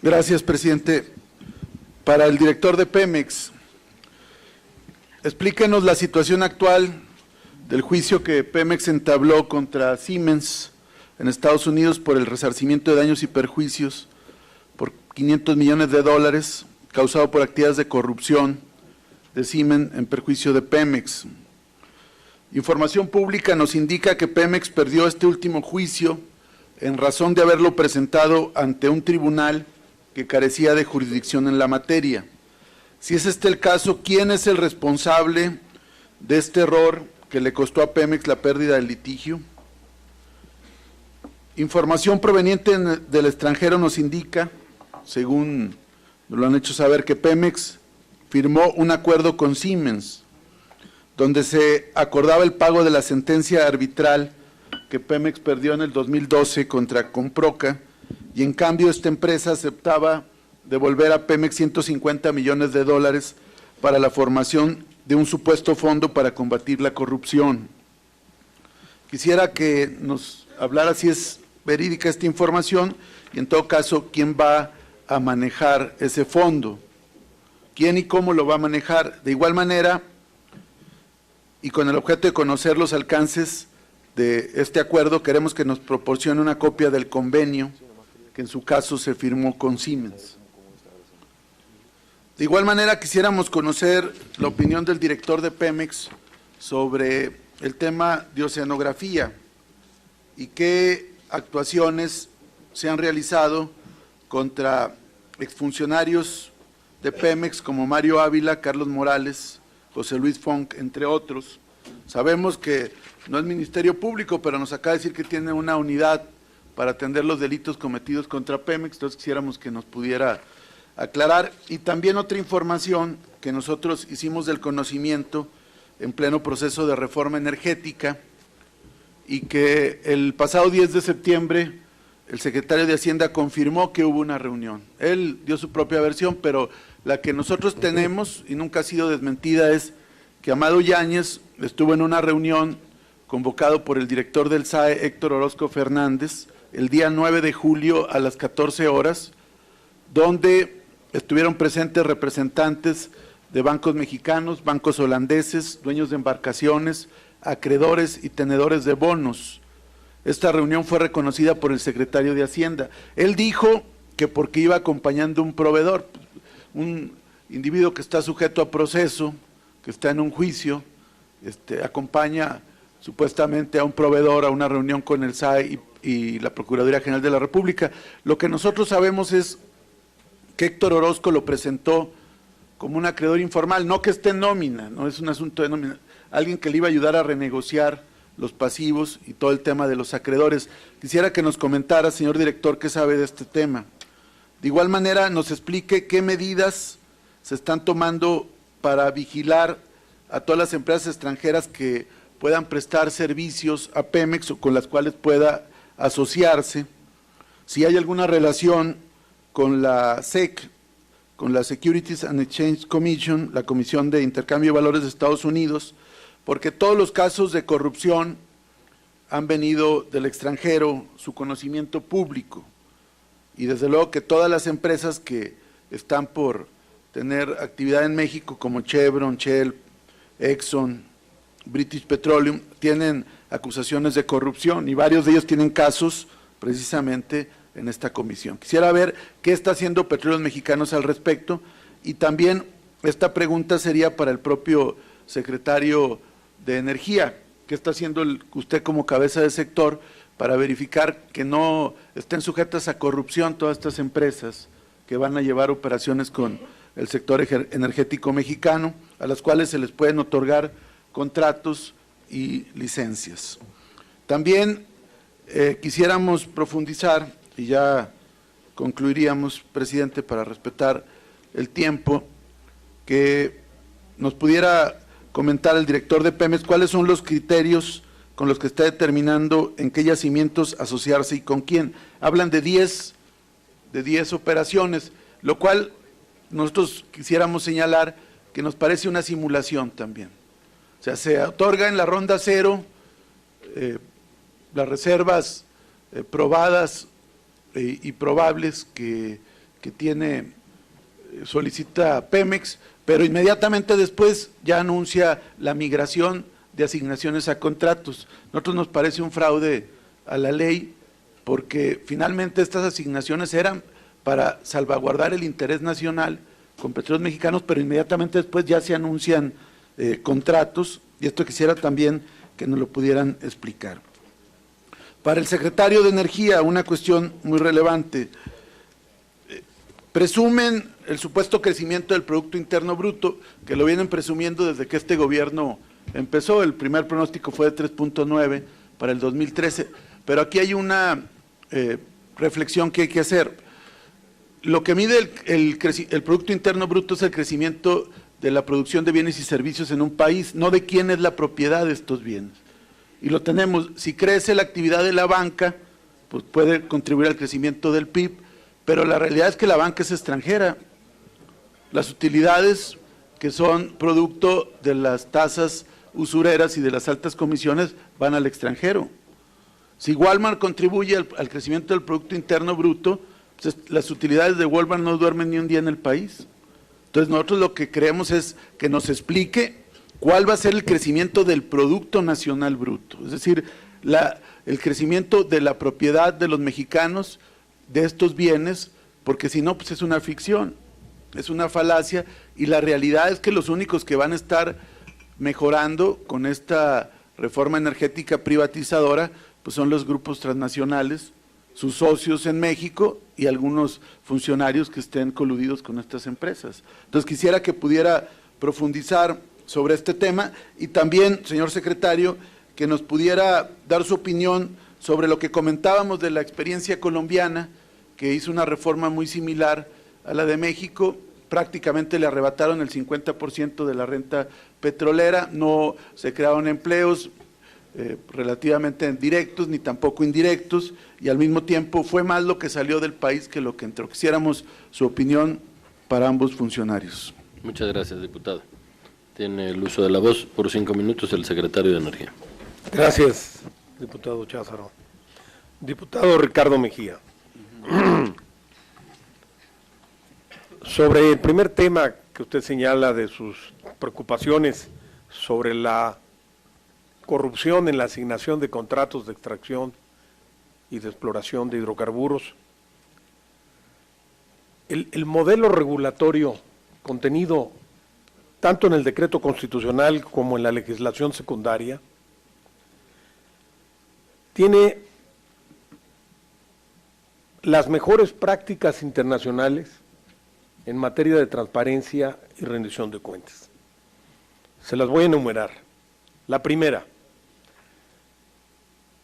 Gracias, presidente. Para el director de Pemex, explíquenos la situación actual del juicio que Pemex entabló contra Siemens en Estados Unidos por el resarcimiento de daños y perjuicios por $500 millones causado por actividades de corrupción de Siemens en perjuicio de Pemex. Información pública nos indica que Pemex perdió este último juicio en razón de haberlo presentado ante un tribunal que carecía de jurisdicción en la materia. Si es este el caso, ¿quién es el responsable de este error que le costó a Pemex la pérdida del litigio? Información proveniente del extranjero nos indica, según nos lo han hecho saber, que Pemex firmó un acuerdo con Siemens, donde se acordaba el pago de la sentencia arbitral que Pemex perdió en el 2012 contra Comproca, y en cambio esta empresa aceptaba devolver a Pemex $150 millones para la formación de un supuesto fondo para combatir la corrupción. Quisiera que nos hablara si es verídica esta información y en todo caso quién va a manejar ese fondo, quién y cómo lo va a manejar. De igual manera, y con el objeto de conocer los alcances de este acuerdo, queremos que nos proporcione una copia del convenio que en su caso se firmó con Siemens. De igual manera, quisiéramos conocer la opinión del director de Pemex sobre el tema de oceanografía y qué actuaciones se han realizado contra exfuncionarios de Pemex como Mario Ávila, Carlos Morales, José Luis Funk, entre otros. Sabemos que no es Ministerio Público, pero nos acaba de decir que tiene una unidad para atender los delitos cometidos contra Pemex, entonces quisiéramos que nos pudiera aclarar. Y también otra información que nosotros hicimos del conocimiento en pleno proceso de reforma energética y que el pasado 10 de septiembre el secretario de Hacienda confirmó que hubo una reunión. Él dio su propia versión, pero la que nosotros tenemos y nunca ha sido desmentida es que Amado Yáñez estuvo en una reunión convocado por el director del SAE, Héctor Orozco Fernández, el día 9 de julio a las 14 horas, donde estuvieron presentes representantes de bancos mexicanos, bancos holandeses, dueños de embarcaciones, acreedores y tenedores de bonos. Esta reunión fue reconocida por el secretario de Hacienda. Él dijo que porque iba acompañando un proveedor, un individuo que está sujeto a proceso, que está en un juicio, acompaña supuestamente a un proveedor a una reunión con el SAE y la Procuraduría General de la República. Lo que nosotros sabemos es que Héctor Orozco lo presentó como un acreedor informal, no que esté en nómina, no es un asunto de nómina, alguien que le iba a ayudar a renegociar los pasivos y todo el tema de los acreedores. Quisiera que nos comentara, señor director, qué sabe de este tema. De igual manera, nos explique qué medidas se están tomando para vigilar a todas las empresas extranjeras que puedan prestar servicios a Pemex o con las cuales pueda asociarse, si hay alguna relación con la SEC, con la Securities and Exchange Commission, la Comisión de Intercambio de Valores de Estados Unidos, porque todos los casos de corrupción han venido del extranjero, su conocimiento público, y desde luego que todas las empresas que están por tener actividad en México, como Chevron, Shell, Exxon, British Petroleum, tienen acusaciones de corrupción y varios de ellos tienen casos precisamente en esta comisión. Quisiera ver qué está haciendo Petróleos Mexicanos al respecto y también esta pregunta sería para el propio secretario de Energía, qué está haciendo usted como cabeza de sector para verificar que no estén sujetas a corrupción todas estas empresas que van a llevar operaciones con el sector energético mexicano, a las cuales se les pueden otorgar contratos y licencias. También quisiéramos profundizar, y ya concluiríamos, presidente, para respetar el tiempo, que nos pudiera comentar el director de Pemex cuáles son los criterios con los que está determinando en qué yacimientos asociarse y con quién. Hablan de 10 operaciones, lo cual nosotros quisiéramos señalar que nos parece una simulación también. O sea, se otorga en la ronda cero las reservas probadas y probables que solicita Pemex, pero inmediatamente después ya anuncia la migración de asignaciones a contratos. A nosotros nos parece un fraude a la ley, porque finalmente estas asignaciones eran para salvaguardar el interés nacional con Petróleos Mexicanos, pero inmediatamente después ya se anuncian contratos, y esto quisiera también que nos lo pudieran explicar. Para el secretario de Energía, una cuestión muy relevante. Presumen el supuesto crecimiento del Producto Interno Bruto, que lo vienen presumiendo desde que este gobierno empezó. El primer pronóstico fue de 3.9 para el 2013, pero aquí hay una reflexión que hay que hacer. Lo que mide el Producto Interno Bruto es el crecimiento de la producción de bienes y servicios en un país, no de quién es la propiedad de estos bienes. Y lo tenemos, si crece la actividad de la banca, pues puede contribuir al crecimiento del PIB, pero la realidad es que la banca es extranjera. Las utilidades que son producto de las tasas usureras y de las altas comisiones van al extranjero. Si Walmart contribuye al crecimiento del Producto Interno Bruto, pues las utilidades de Walmart no duermen ni un día en el país. Entonces nosotros lo que creemos es que nos explique cuál va a ser el crecimiento del Producto Nacional Bruto, es decir, el crecimiento de la propiedad de los mexicanos de estos bienes, porque si no, pues es una ficción, es una falacia, y la realidad es que los únicos que van a estar mejorando con esta reforma energética privatizadora, pues son los grupos transnacionales, sus socios en México y algunos funcionarios que estén coludidos con estas empresas. Entonces quisiera que pudiera profundizar sobre este tema, y también, señor secretario, que nos pudiera dar su opinión sobre lo que comentábamos de la experiencia colombiana, que hizo una reforma muy similar a la de México. Prácticamente le arrebataron el 50% de la renta petrolera, no se crearon empleos relativamente directos ni tampoco indirectos, y al mismo tiempo fue más lo que salió del país que lo que entró. Quisiéramos su opinión para ambos funcionarios. Muchas gracias, diputado. Tiene el uso de la voz por 5 minutos el secretario de Energía. Gracias, diputado Cházaro. Diputado Ricardo Mejía. Sobre el primer tema que usted señala de sus preocupaciones sobre la corrupción en la asignación de contratos de extracción y de exploración de hidrocarburos, el modelo regulatorio contenido tanto en el decreto constitucional como en la legislación secundaria tiene las mejores prácticas internacionales en materia de transparencia y rendición de cuentas. Se las voy a enumerar. La primera,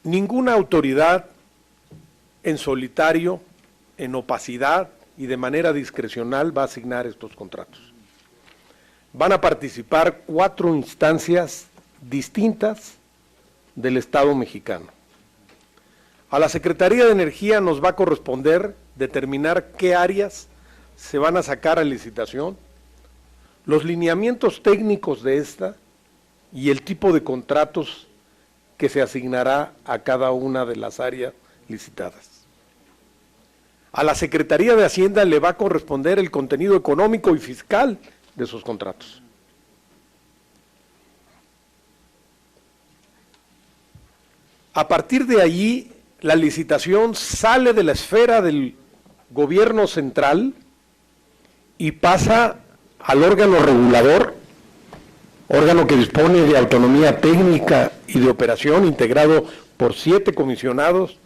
ninguna autoridad en solitario, en opacidad y de manera discrecional va a asignar estos contratos. Van a participar 4 instancias distintas del Estado mexicano. A la Secretaría de Energía nos va a corresponder determinar qué áreas se van a sacar a licitación, los lineamientos técnicos de esta y el tipo de contratos que se asignará a cada una de las áreas licitadas. A la Secretaría de Hacienda le va a corresponder el contenido económico y fiscal de esos contratos. A partir de allí, la licitación sale de la esfera del gobierno central y pasa al órgano regulador, órgano que dispone de autonomía técnica y de operación, integrado por 7 comisionados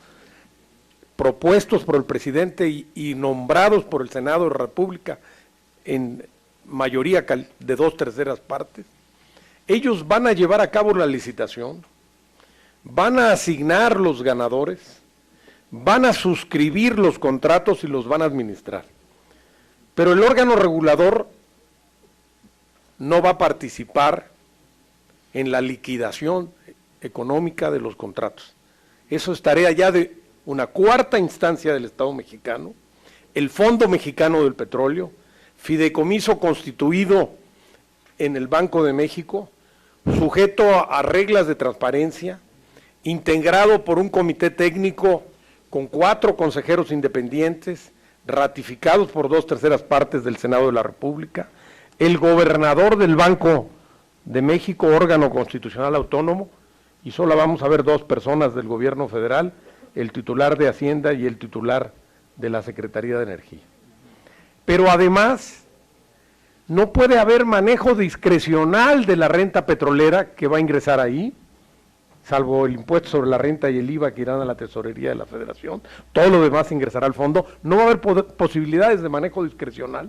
propuestos por el presidente y nombrados por el Senado de la República en mayoría de 2/3 partes. Ellos van a llevar a cabo la licitación, van a asignar los ganadores, van a suscribir los contratos y los van a administrar. Pero el órgano regulador no va a participar en la liquidación económica de los contratos. Eso es tarea ya de una 4ª instancia del Estado mexicano, el Fondo Mexicano del Petróleo, fideicomiso constituido en el Banco de México, sujeto a reglas de transparencia, integrado por un comité técnico con 4 consejeros independientes, ratificados por 2/3 partes del Senado de la República, el gobernador del Banco de México, órgano constitucional autónomo, y solo vamos a ver 2 personas del gobierno federal, el titular de Hacienda y el titular de la Secretaría de Energía. Pero además, no puede haber manejo discrecional de la renta petrolera que va a ingresar ahí, salvo el impuesto sobre la renta y el IVA que irán a la tesorería de la Federación, todo lo demás ingresará al fondo. No va a haber posibilidades de manejo discrecional,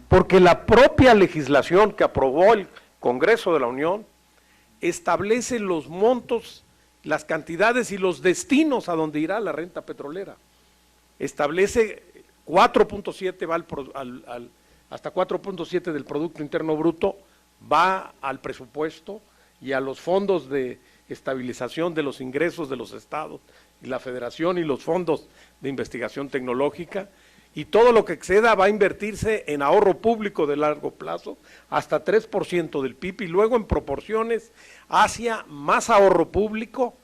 porque la propia legislación que aprobó el Congreso de la Unión establece los montos, las cantidades y los destinos a donde irá la renta petrolera. Establece 4.7 va hasta 4.7 del Producto Interno Bruto va al presupuesto y a los fondos de estabilización de los ingresos de los estados y la Federación y los fondos de investigación tecnológica, y todo lo que exceda va a invertirse en ahorro público de largo plazo, hasta 3% del PIB, y luego en proporciones hacia más ahorro público,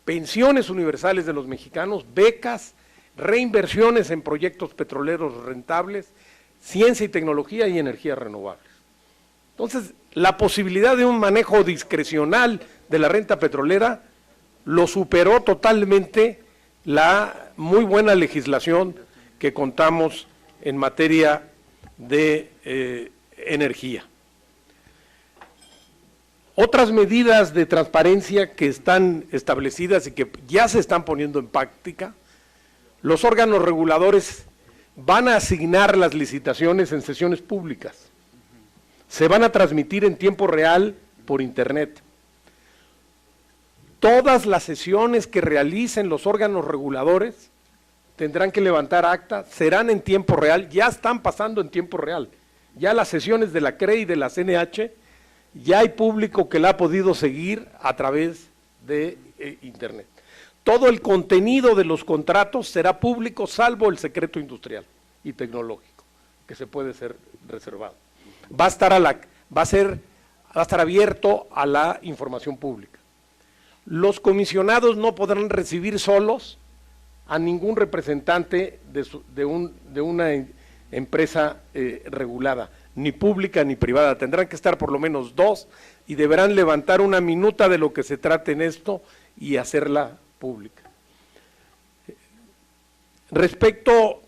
pensiones universales de los mexicanos, becas, reinversiones en proyectos petroleros rentables, ciencia y tecnología y energías renovables. Entonces, la posibilidad de un manejo discrecional de la renta petrolera lo superó totalmente la muy buena legislación que contamos en materia de energía. Otras medidas de transparencia que están establecidas y que ya se están poniendo en práctica: los órganos reguladores van a asignar las licitaciones en sesiones públicas, se van a transmitir en tiempo real por internet. Todas las sesiones que realicen los órganos reguladores tendrán que levantar acta, serán en tiempo real, ya están pasando en tiempo real. Ya las sesiones de la CRE y de la CNH, ya hay público que la ha podido seguir a través de internet. Todo el contenido de los contratos será público, salvo el secreto industrial y tecnológico, que se puede ser reservado. Va a estar abierto a la información pública. Los comisionados no podrán recibir solos a ningún representante de una empresa regulada, ni pública ni privada. Tendrán que estar por lo menos 2 y deberán levantar una minuta de lo que se trate en esto y hacerla pública. Respecto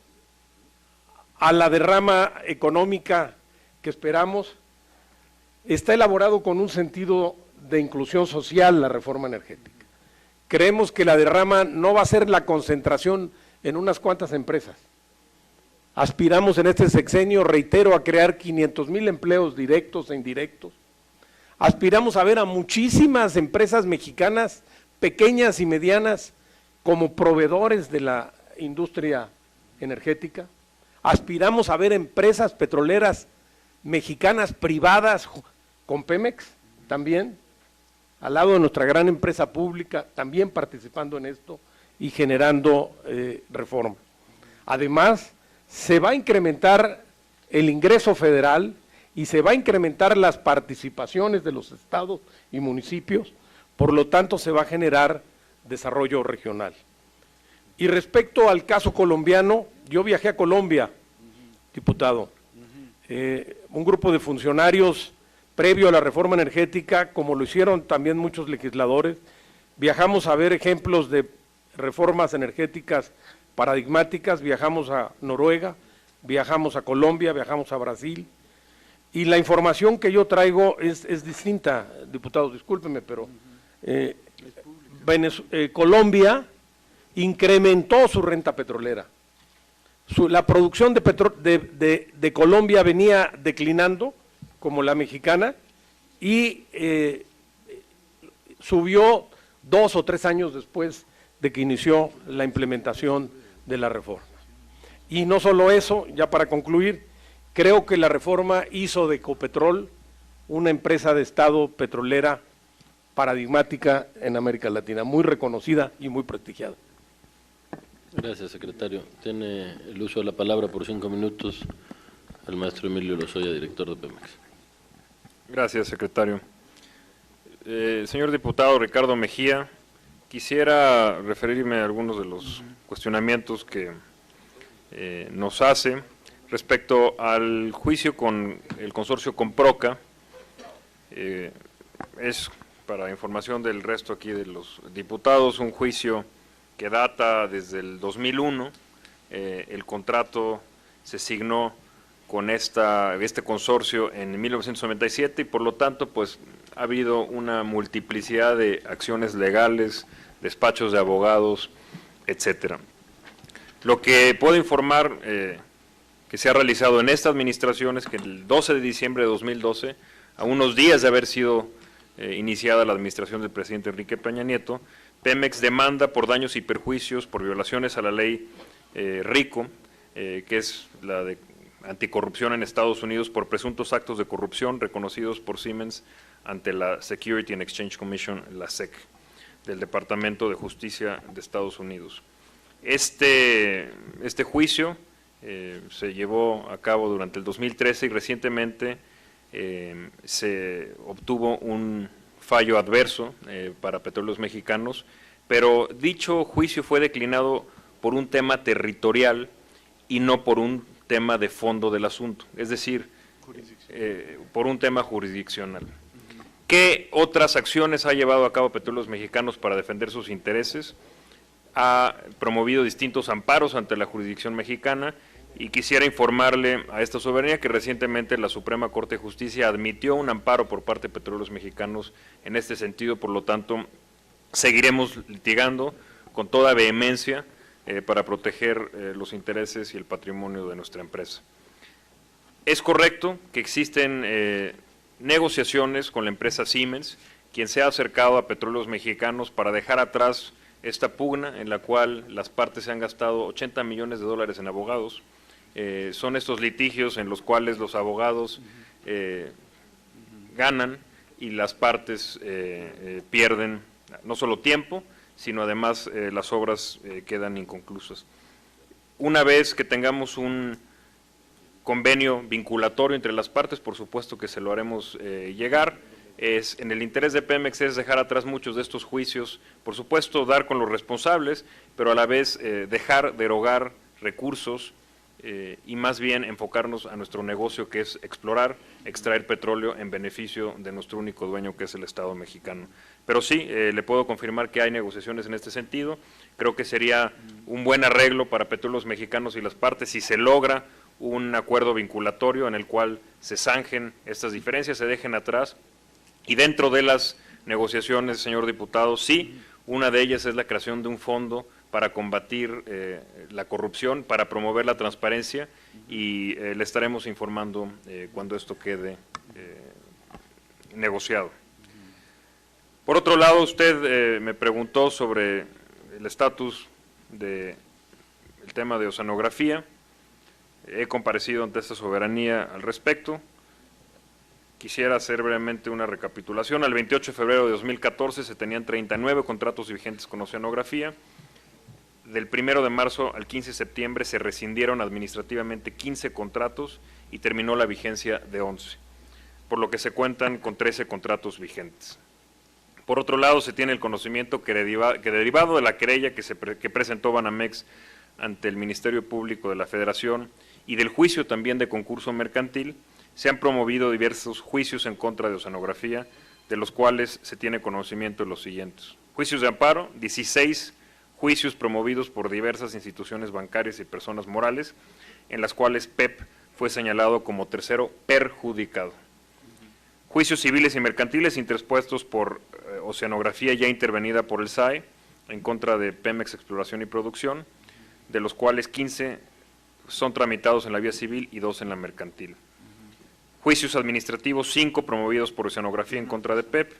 a la derrama económica que esperamos, está elaborado con un sentido de inclusión social la reforma energética. Creemos que la derrama no va a ser la concentración en unas cuantas empresas. Aspiramos en este sexenio, reitero, a crear 500,000 empleos directos e indirectos. Aspiramos a ver a muchísimas empresas mexicanas, pequeñas y medianas, como proveedores de la industria energética. Aspiramos a ver empresas petroleras mexicanas privadas con Pemex también, al lado de nuestra gran empresa pública, también participando en esto y generando reforma. Además, se va a incrementar el ingreso federal y se va a incrementar las participaciones de los estados y municipios, por lo tanto se va a generar desarrollo regional. Y respecto al caso colombiano, yo viajé a Colombia, diputado, un grupo de funcionarios previo a la reforma energética, como lo hicieron también muchos legisladores, viajamos a ver ejemplos de reformas energéticas paradigmáticas, viajamos a Noruega, viajamos a Colombia, viajamos a Brasil, y la información que yo traigo es distinta, diputados, discúlpenme, pero Colombia incrementó su renta petrolera. La producción de Colombia venía declinando, como la mexicana, y subió 2 o 3 años después de que inició la implementación de la reforma. Y no solo eso, ya para concluir, creo que la reforma hizo de Ecopetrol una empresa de Estado petrolera paradigmática en América Latina, muy reconocida y muy prestigiada. Gracias, secretario. Tiene el uso de la palabra por 5 minutos el maestro Emilio Lozoya, director de Pemex. Gracias, secretario. Señor diputado Ricardo Mejía, quisiera referirme a algunos de los cuestionamientos que nos hace respecto al juicio con el consorcio Comproca. Es, para información del resto aquí de los diputados, un juicio que data desde el 2001. El contrato se signó con este consorcio en 1997 y por lo tanto pues ha habido una multiplicidad de acciones legales, despachos de abogados, etcétera. Lo que puedo informar que se ha realizado en esta administración es que el 12 de diciembre de 2012, a unos días de haber sido iniciada la administración del presidente Enrique Peña Nieto, Pemex demanda por daños y perjuicios por violaciones a la ley RICO, que es la de anticorrupción en Estados Unidos, por presuntos actos de corrupción reconocidos por Siemens ante la Security and Exchange Commission, la SEC, del Departamento de Justicia de Estados Unidos. Este juicio se llevó a cabo durante el 2013 y recientemente se obtuvo un fallo adverso para Petróleos Mexicanos, pero dicho juicio fue declinado por un tema territorial y no por un tema de fondo del asunto, es decir, por un tema jurisdiccional. ¿Qué otras acciones ha llevado a cabo Petróleos Mexicanos para defender sus intereses? Ha promovido distintos amparos ante la jurisdicción mexicana y quisiera informarle a esta soberanía que recientemente la Suprema Corte de Justicia admitió un amparo por parte de Petróleos Mexicanos en este sentido, por lo tanto seguiremos litigando con toda vehemencia para proteger los intereses y el patrimonio de nuestra empresa. Es correcto que existen negociaciones con la empresa Siemens, quien se ha acercado a Petróleos Mexicanos para dejar atrás esta pugna en la cual las partes se han gastado $80 millones en abogados. Son estos litigios en los cuales los abogados ganan y las partes pierden no solo tiempo, sino además las obras quedan inconclusas. Una vez que tengamos un convenio vinculatorio entre las partes, por supuesto que se lo haremos llegar. En el interés de Pemex es dejar atrás muchos de estos juicios, por supuesto dar con los responsables, pero a la vez dejar de erogar recursos y más bien enfocarnos a nuestro negocio, que es explorar, extraer petróleo en beneficio de nuestro único dueño, que es el Estado mexicano. Pero sí, le puedo confirmar que hay negociaciones en este sentido. Creo que sería un buen arreglo para Petróleos Mexicanos y las partes si se logra un acuerdo vinculatorio en el cual se zanjen estas diferencias, se dejen atrás. Y dentro de las negociaciones, señor diputado, sí, una de ellas es la creación de un fondo para combatir la corrupción, para promover la transparencia, y le estaremos informando cuando esto quede negociado. Por otro lado, usted me preguntó sobre el estatus del tema de oceanografía. He comparecido ante esta soberanía al respecto. Quisiera hacer brevemente una recapitulación. Al 28 de febrero de 2014 se tenían 39 contratos vigentes con oceanografía. Del 1 de marzo al 15 de septiembre se rescindieron administrativamente 15 contratos y terminó la vigencia de 11, por lo que se cuentan con 13 contratos vigentes. Por otro lado, se tiene el conocimiento que derivado de la querella que presentó Banamex ante el Ministerio Público de la Federación y del juicio también de concurso mercantil, se han promovido diversos juicios en contra de oceanografía, de los cuales se tiene conocimiento de los siguientes. Juicios de amparo, 16 juicios promovidos por diversas instituciones bancarias y personas morales, en las cuales PEP fue señalado como tercero perjudicado. Juicios civiles y mercantiles interpuestos por oceanografía ya intervenida por el SAE en contra de Pemex Exploración y Producción, de los cuales 15 son tramitados en la vía civil y 2 en la mercantil. Juicios administrativos, 5 promovidos por oceanografía en contra de PEP,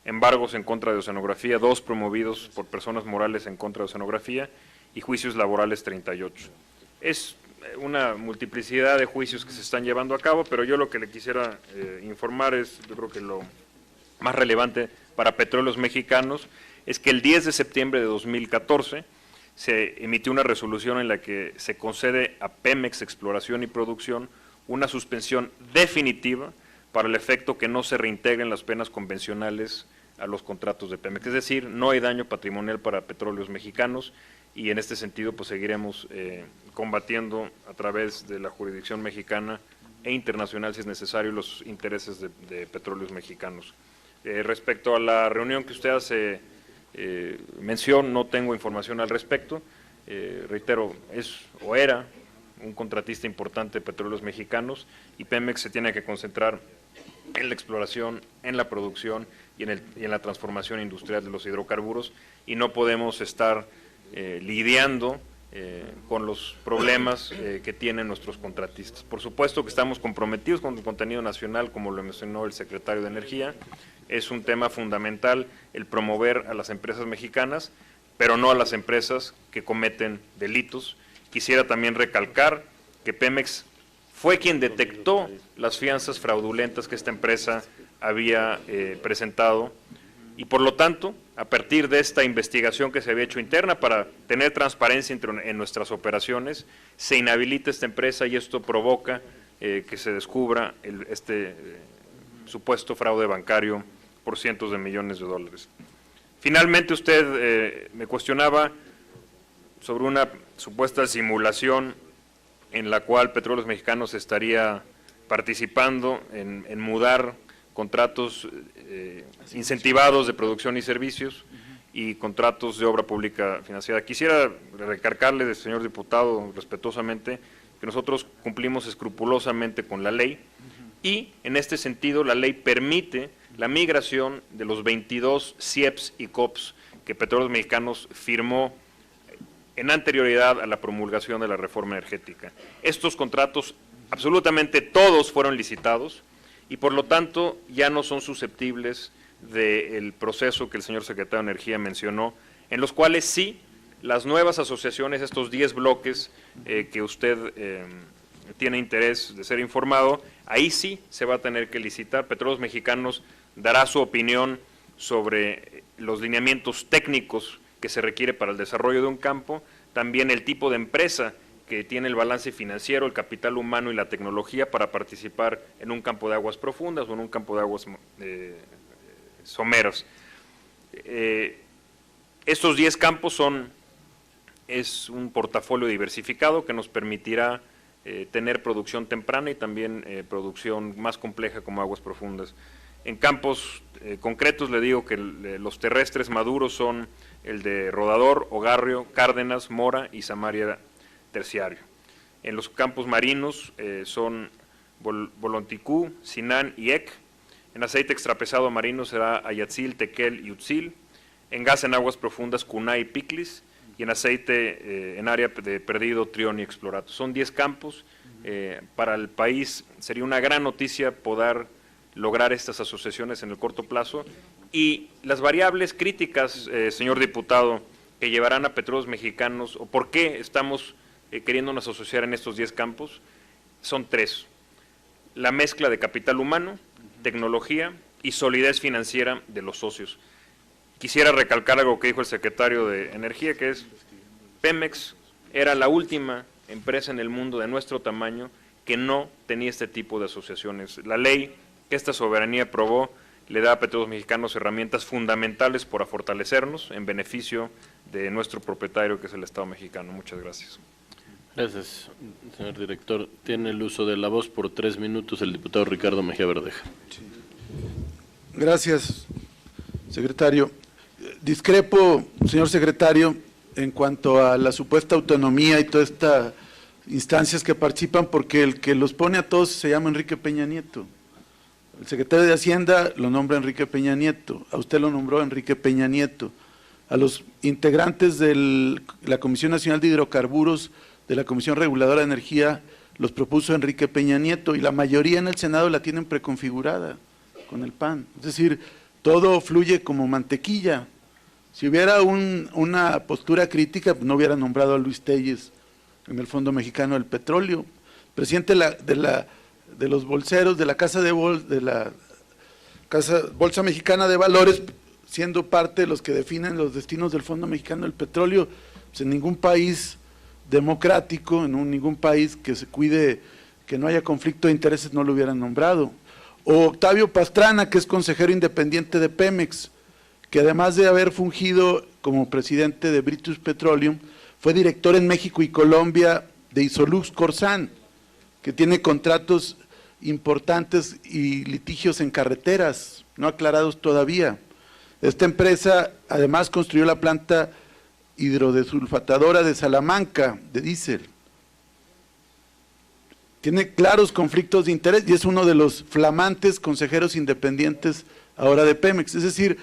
embargos en contra de oceanografía, 2 promovidos por personas morales en contra de oceanografía, y juicios laborales 38. Es una multiplicidad de juicios que se están llevando a cabo, pero yo lo que le quisiera informar es, yo creo que lo más relevante para Petróleos Mexicanos, es que el 10 de septiembre de 2014 se emitió una resolución en la que se concede a Pemex Exploración y Producción una suspensión definitiva para el efecto que no se reintegren las penas convencionales a los contratos de Pemex. Es decir, no hay daño patrimonial para Petróleos Mexicanos y en este sentido pues seguiremos combatiendo a través de la jurisdicción mexicana e internacional, si es necesario, los intereses de Petróleos Mexicanos. Respecto a la reunión que usted hace mención, no tengo información al respecto. Reitero, es o era un contratista importante de Petróleos Mexicanos, y Pemex se tiene que concentrar en la exploración, en la producción y en la transformación industrial de los hidrocarburos, y no podemos estar lidiando con los problemas que tienen nuestros contratistas. Por supuesto que estamos comprometidos con el contenido nacional, como lo mencionó el secretario de Energía. Es un tema fundamental el promover a las empresas mexicanas, pero no a las empresas que cometen delitos. Quisiera también recalcar que Pemex fue quien detectó las fianzas fraudulentas que esta empresa había presentado, y por lo tanto, a partir de esta investigación que se había hecho interna para tener transparencia en nuestras operaciones, se inhabilita esta empresa, y esto provoca que se descubra este supuesto fraude bancario por cientos de millones de dólares. Finalmente, usted me cuestionaba sobre una supuesta simulación en la cual Petróleos Mexicanos estaría participando en mudar contratos incentivados de producción y servicios y contratos de obra pública financiada. Quisiera recalcarle, señor diputado, respetuosamente, que nosotros cumplimos escrupulosamente con la ley, y en este sentido la ley permite la migración de los 22 CIEPs y COPs que Petróleos Mexicanos firmó en anterioridad a la promulgación de la reforma energética. Estos contratos, absolutamente todos, fueron licitados, y por lo tanto ya no son susceptibles del proceso que el señor secretario de Energía mencionó, en los cuales sí, las nuevas asociaciones, estos 10 bloques que usted tiene interés de ser informado, ahí sí se va a tener que licitar. Petróleos Mexicanos dará su opinión sobre los lineamientos técnicos que se requiere para el desarrollo de un campo, también el tipo de empresa que tiene el balance financiero, el capital humano y la tecnología para participar en un campo de aguas profundas o en un campo de aguas someras. Estos 10 campos es un portafolio diversificado que nos permitirá tener producción temprana y también producción más compleja como aguas profundas. En campos concretos le digo que los terrestres maduros son el de Rodador, Ogarrio, Cárdenas, Mora y Samaria Terciario. En los campos marinos son Bolonticú, Sinán y Ec. En aceite extrapesado marino será Ayatzil, Tequel y Utzil. En gas en aguas profundas, Cuná y Piclis. Y en aceite en área de perdido, Trión y Explorato. Son 10 campos. Para el país sería una gran noticia poder lograr estas asociaciones en el corto plazo, y las variables críticas, señor diputado, que llevarán a Petróleos Mexicanos, o por qué estamos queriéndonos asociar en estos 10 campos, son 3. La mezcla de capital humano, tecnología y solidez financiera de los socios. Quisiera recalcar algo que dijo el secretario de Energía, que es Pemex era la última empresa en el mundo de nuestro tamaño que no tenía este tipo de asociaciones. La ley que esta soberanía aprobó le da a Petróleos Mexicanos herramientas fundamentales para fortalecernos en beneficio de nuestro propietario, que es el Estado mexicano. Muchas gracias. Gracias, señor director. Tiene el uso de la voz por 3 minutos el diputado Ricardo Mejía Verdeja. Gracias, secretario. Discrepo, señor secretario, en cuanto a la supuesta autonomía y todas estas instancias que participan, porque el que los pone a todos se llama Enrique Peña Nieto. El secretario de Hacienda lo nombra Enrique Peña Nieto, a usted lo nombró Enrique Peña Nieto, a los integrantes de la Comisión Nacional de Hidrocarburos, de la Comisión Reguladora de Energía, los propuso Enrique Peña Nieto, y la mayoría en el Senado la tienen preconfigurada con el PAN. Es decir, todo fluye como mantequilla. Si hubiera una postura crítica, no hubiera nombrado a Luis Telles en el Fondo Mexicano del Petróleo. Presidente de los bolseros, de la Bolsa Mexicana de Valores, siendo parte de los que definen los destinos del Fondo Mexicano del Petróleo, pues en ningún país democrático, en ningún país que se cuide que no haya conflicto de intereses, no lo hubieran nombrado. O Octavio Pastrana, que es consejero independiente de Pemex, que además de haber fungido como presidente de British Petroleum, fue director en México y Colombia de Isolux Corsan, que tiene contratos importantes y litigios en carreteras, no aclarados todavía. Esta empresa además construyó la planta hidrodesulfatadora de Salamanca, de diésel. Tiene claros conflictos de interés y es uno de los flamantes consejeros independientes ahora de Pemex. Es decir,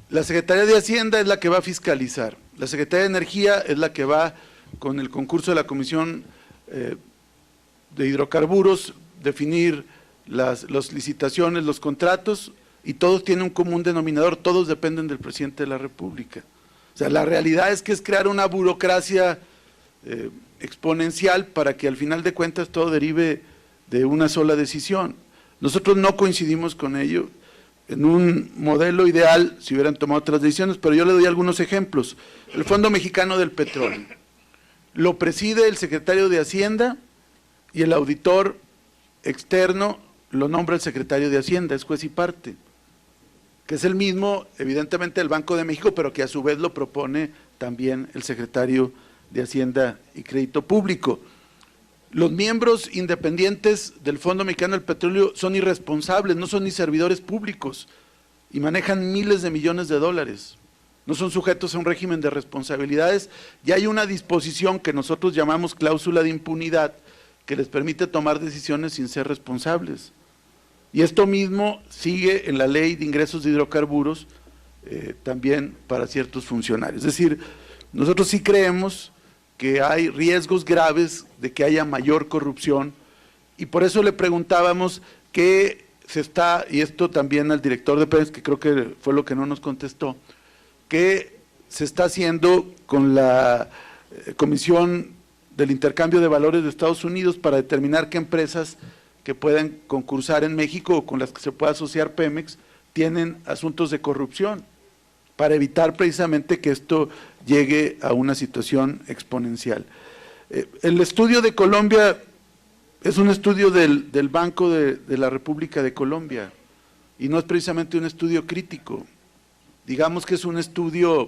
la Secretaría de Hacienda es la que va a fiscalizar, la Secretaría de Energía es la que va con el concurso de la Comisión de Hidrocarburos definir las licitaciones, los contratos, y todos tienen un común denominador, todos dependen del presidente de la República. O sea, la realidad es que es crear una burocracia exponencial para que al final de cuentas todo derive de una sola decisión. Nosotros no coincidimos con ello. En un modelo ideal se hubieran tomado otras decisiones, pero yo le doy algunos ejemplos. El Fondo Mexicano del Petróleo lo preside el secretario de Hacienda y el auditor externo lo nombra el secretario de Hacienda, es juez y parte, que es el mismo, evidentemente, del Banco de México, pero que a su vez lo propone también el secretario de Hacienda y Crédito Público. Los miembros independientes del Fondo Mexicano del Petróleo son irresponsables, no son ni servidores públicos y manejan miles de millones de dólares. No son sujetos a un régimen de responsabilidades y hay una disposición que nosotros llamamos cláusula de impunidad que les permite tomar decisiones sin ser responsables. Y esto mismo sigue en la Ley de Ingresos de Hidrocarburos también para ciertos funcionarios. Es decir, nosotros sí creemos que hay riesgos graves de que haya mayor corrupción y por eso le preguntábamos qué se está, y esto también al director de Pemex, que creo que fue lo que no nos contestó, qué se está haciendo con la Comisión del Intercambio de Valores de Estados Unidos para determinar qué empresas que puedan concursar en México o con las que se pueda asociar Pemex tienen asuntos de corrupción, para evitar precisamente que esto llegue a una situación exponencial. El estudio de Colombia es un estudio del Banco de la República de Colombia y no es precisamente un estudio crítico. Digamos que es un estudio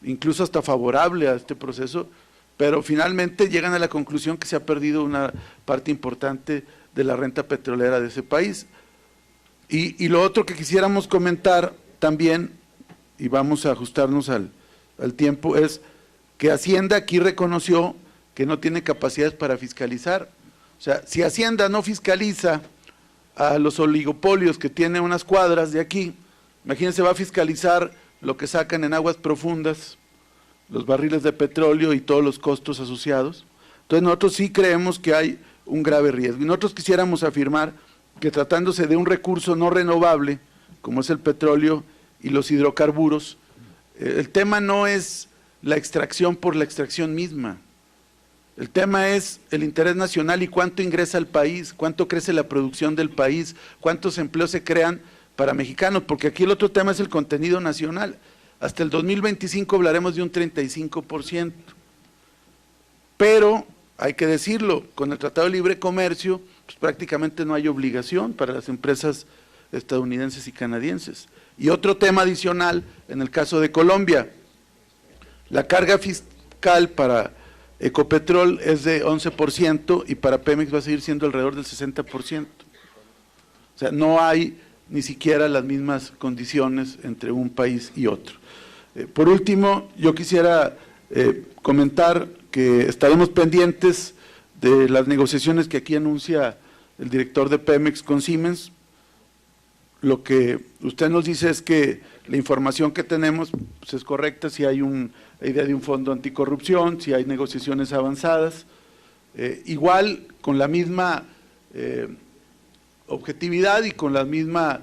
incluso hasta favorable a este proceso, pero finalmente llegan a la conclusión que se ha perdido una parte importante de la renta petrolera de ese país. Y lo otro que quisiéramos comentar también, y vamos a ajustarnos al tiempo, es que Hacienda aquí reconoció que no tiene capacidades para fiscalizar. O sea, si Hacienda no fiscaliza a los oligopolios que tiene unas cuadras de aquí, imagínense, va a fiscalizar lo que sacan en aguas profundas, los barriles de petróleo y todos los costos asociados. Entonces nosotros sí creemos que hay un grave riesgo. Y nosotros quisiéramos afirmar que tratándose de un recurso no renovable, como es el petróleo y los hidrocarburos, el tema no es la extracción por la extracción misma. El tema es el interés nacional y cuánto ingresa al país, cuánto crece la producción del país, cuántos empleos se crean para mexicanos, porque aquí el otro tema es el contenido nacional. Hasta el 2025 hablaremos de un 35%. Pero, hay que decirlo, con el Tratado de Libre Comercio, pues prácticamente no hay obligación para las empresas estadounidenses y canadienses. Y otro tema adicional, en el caso de Colombia, la carga fiscal para Ecopetrol es de 11% y para Pemex va a seguir siendo alrededor del 60%. O sea, no hay ni siquiera las mismas condiciones entre un país y otro. Por último, yo quisiera comentar que estaremos pendientes de las negociaciones que aquí anuncia el director de Pemex con Siemens. Lo que usted nos dice es que la información que tenemos pues, es correcta, si hay una idea de un fondo anticorrupción, si hay negociaciones avanzadas, igual con la misma objetividad y con la misma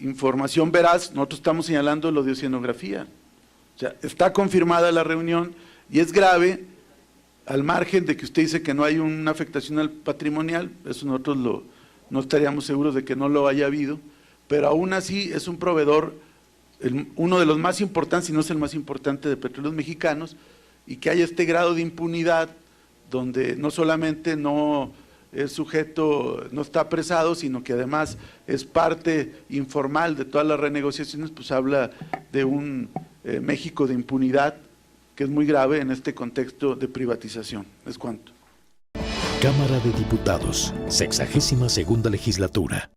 información veraz, nosotros estamos señalando lo de oceanografía. O sea, está confirmada la reunión y es grave, al margen de que usted dice que no hay una afectación al patrimonial, eso nosotros no estaríamos seguros de que no lo haya habido, pero aún así es un proveedor, uno de los más importantes, si no es el más importante de petróleos mexicanos, y que haya este grado de impunidad, donde no solamente no es sujeto, no está apresado, sino que además es parte informal de todas las renegociaciones, pues habla de un México de impunidad que es muy grave en este contexto de privatización. Es cuanto. Cámara de Diputados, 62ª legislatura.